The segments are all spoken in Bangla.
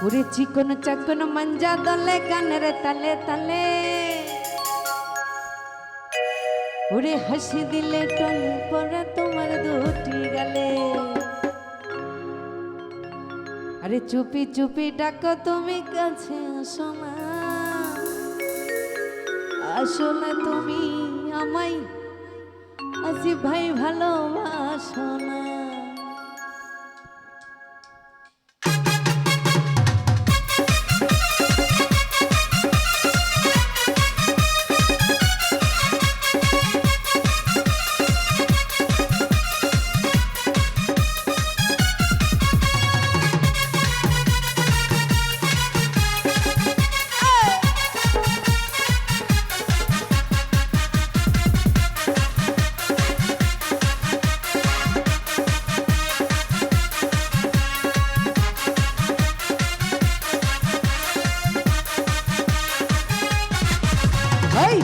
ওরে চিকন চাকন মঞ্জা দলে গানের তালে তালে ওরে হাসি দিলে টন পরে তোমার দুটি গালে আরে চুপি চুপি ডাকো তুমি কাছে আসো না আসলে তুমি আমায় আসি ভাই ভালোবাসো না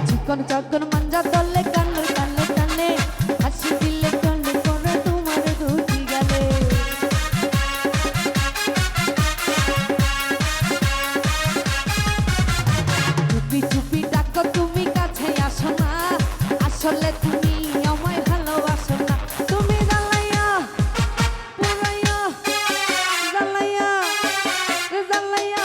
চিকন চাকন মঞ্জা দলে গানের তালে তালে হাসি দিলে টন করে তোমার দুটি গালে চুপি চুপি ডাকো তুমি কাছে আসো না আসলে তুমি আমায় ভালোবাসো না তুমি জ্বালাইয়া পুরাইয়া জ্বালাইয়া জ্বালাইয়া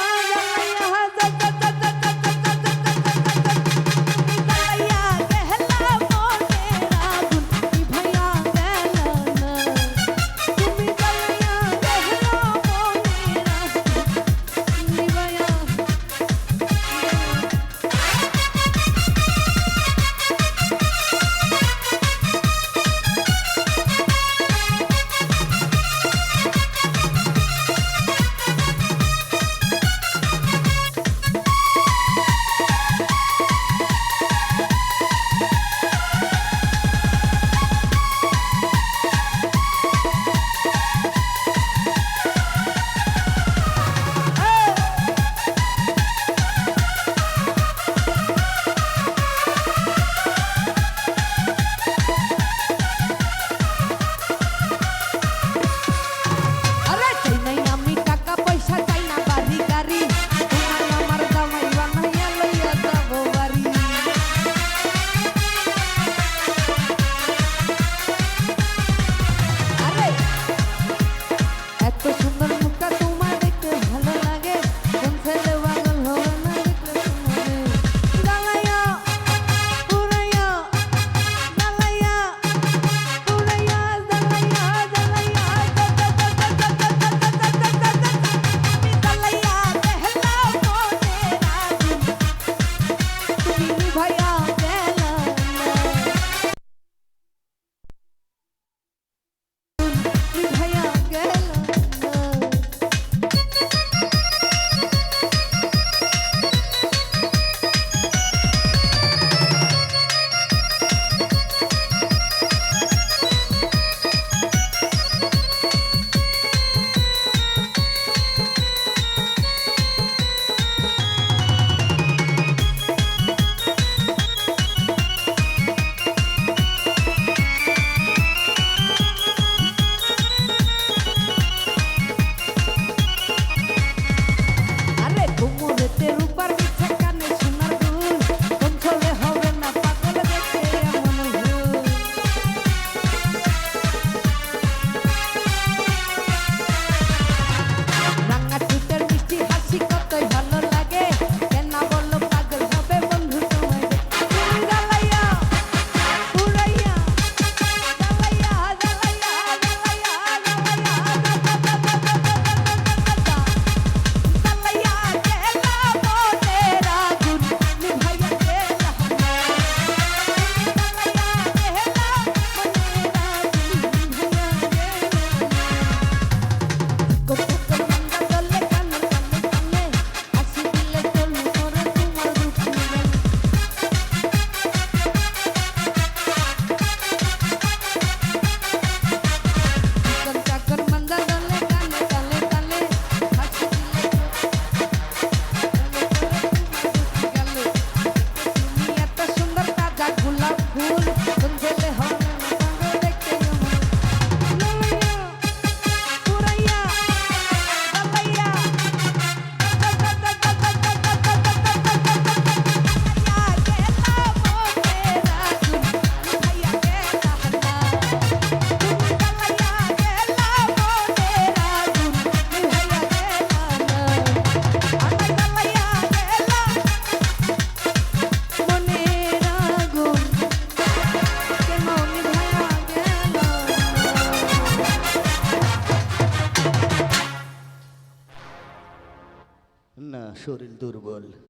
শরীর দুর্বল।